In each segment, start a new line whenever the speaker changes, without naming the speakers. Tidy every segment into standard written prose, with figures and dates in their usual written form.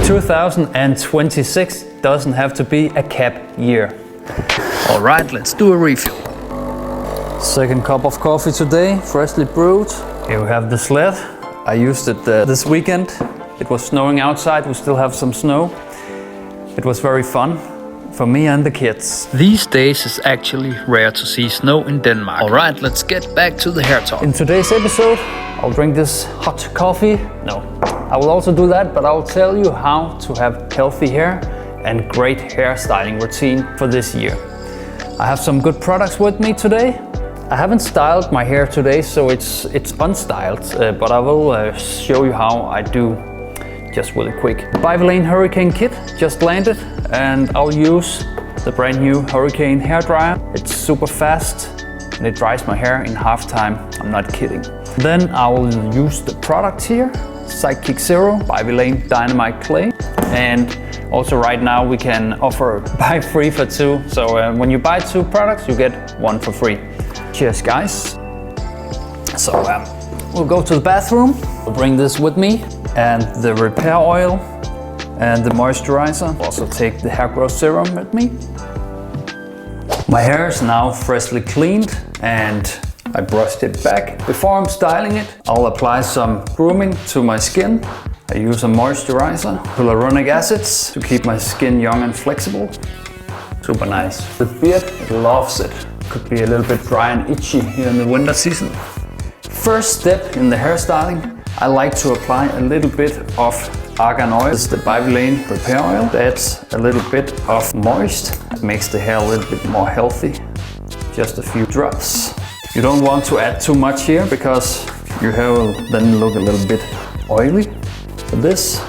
2026 doesn't have to be a cap year.
All right, let's do a refill.
Second cup of coffee today, freshly brewed. Here we have the sled. I used it this weekend. It was snowing outside, we still have some snow. It was very fun for me and the kids.
These days it's actually rare to see snow in Denmark. All right, let's get back to the hair talk.
In today's episode, I'll drink this hot coffee. No, I will also do that, but I'll tell you how to have healthy hair and great hairstyling routine for this year. I have some good products with me today. I haven't styled my hair today, so it's unstyled, but I will show you how I do just really quick. Vilain Hurricane kit just landed, and I'll use the brand new Hurricane Hair Dryer. It's super fast and it dries my hair in half time. I'm not kidding. Then I will use the product here, Sidekick Zero by Vilain Dynamite Clay. And also right now we can offer buy free for two. So when you buy two products, you get one for free. Cheers, guys. So we'll go to the bathroom. I'll bring this with me and the repair oil and the moisturizer. Also take the hair growth serum with me. My hair is now freshly cleaned and I brushed it back. Before I'm styling it, I'll apply some grooming to my skin. I use a moisturizer, hyaluronic acids to keep my skin young and flexible. Super nice. The beard, it loves it. Could be a little bit dry and itchy here in the winter season. First step in the hairstyling, I like to apply a little bit of Argan Oil. This is the Vilain Repair Oil. That's a little bit of moist. It makes the hair a little bit more healthy. Just a few drops. You don't want to add too much here because your hair will then look a little bit oily. But this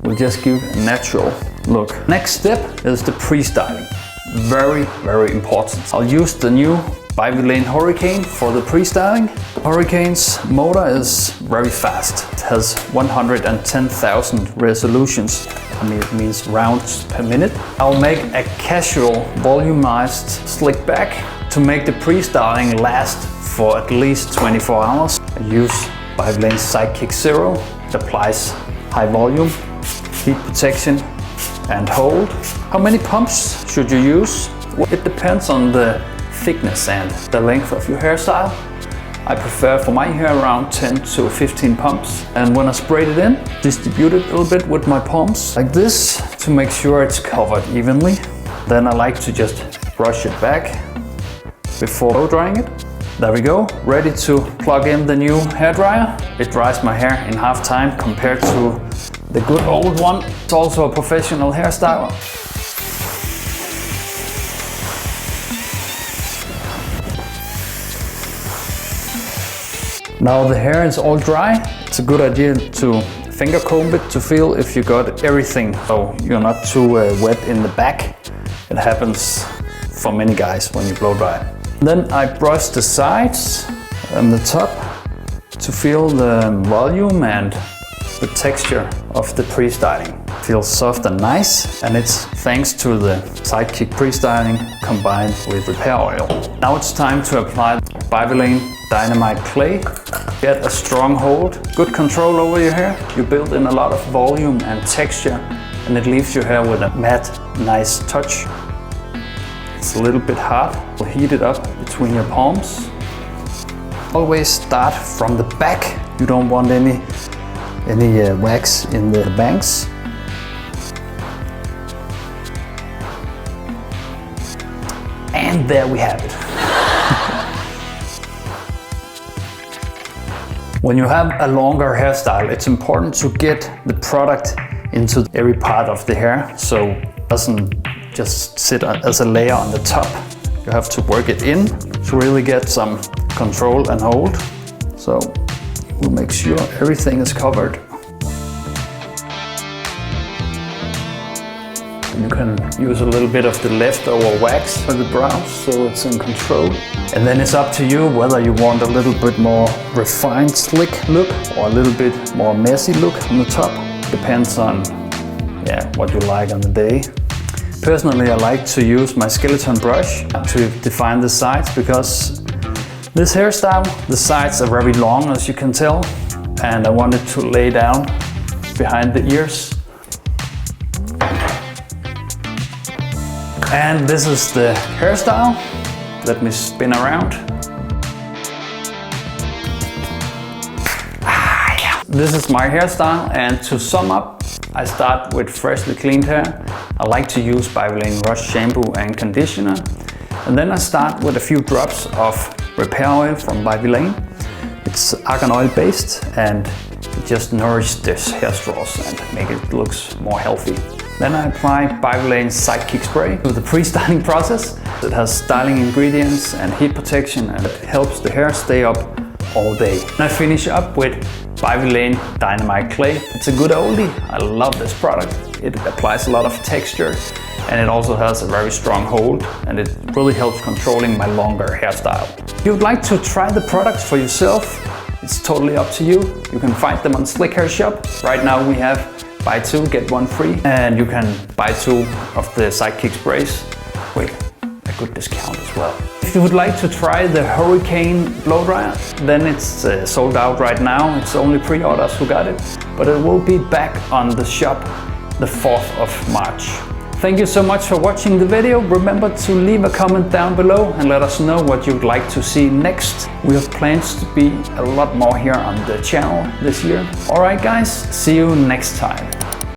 will just give a natural look. Next step is the pre-styling. Very, very important. I'll use the new Vilain Hurricane for the pre-styling. Hurricane's motor is very fast. It has 110,000 resolutions. I mean, it means rounds per minute. I'll make a casual volumized slick back to make the pre-styling last for at least 24 hours. I use Vilain Sidekick Zero. It applies high volume, heat protection and hold. How many pumps should you use? Well, it depends on the thickness and the length of your hairstyle. I prefer for my hair around 10 to 15 pumps. And when I sprayed it in, distribute it a little bit with my palms like this to make sure it's covered evenly. Then I like to just brush it back before blow drying it. There we go, ready to plug in the new hair dryer. It dries my hair in half time compared to the good old one. It's also a professional hairstyler. Now the hair is all dry. It's a good idea to finger comb it to feel if you got everything, so you're not too wet in the back. It happens for many guys when you blow dry. Then I brush the sides and the top to feel the volume and the texture of the pre-styling. Feels soft and nice, and it's thanks to the Sidekick pre-styling combined with repair oil. Now it's time to apply Vilain Dynamite Clay. Get a strong hold, good control over your hair. You build in a lot of volume and texture, and it leaves your hair with a matte, nice touch. It's a little bit hot. We'll heat it up between your palms. Always start from the back. You don't want any wax in the bangs. And there we have it. When you have a longer hairstyle, it's important to get the product into every part of the hair so it doesn't just sit as a layer on the top. You have to work it in to really get some control and hold. So we'll make sure everything is covered. And you can use a little bit of the leftover wax for the brows so it's in control. And then it's up to you whether you want a little bit more refined, slick look or a little bit more messy look on the top. Depends on what you like on the day. Personally, I like to use my skeleton brush to define the sides because this hairstyle, the sides are very long as you can tell, and I wanted to lay down behind the ears. And this is the hairstyle. Let me spin around. This is my hairstyle, and to sum up, I start with freshly cleaned hair. I like to use Vilain Rush shampoo and conditioner. And then I start with a few drops of repair oil from Vilain. It's Argan Oil based, and it just nourishes this hair straws and make it look more healthy. Then I apply Vilain Sidekick spray to the pre-styling process. It has styling ingredients and heat protection, and it helps the hair stay up all day. And I finish up with Vilain Dynamite Clay. It's a good oldie. I love this product. It applies a lot of texture, and it also has a very strong hold, and it really helps controlling my longer hairstyle. If you'd like to try the products for yourself, it's totally up to you. You can find them on Slikhaar shop. Right now we have buy 2 get 1 free, and you can buy 2 of the Sidekick sprays with a good discount as well. If you would like to try the Hurricane blow dryer, then it's sold out right now. It's only pre-orders who got it, but it will be back on the shop the 4th of March. Thank you so much for watching the video. Remember to leave a comment down below and let us know what you'd like to see next. We have plans to be a lot more here on the channel this year. Alright guys, see you next time.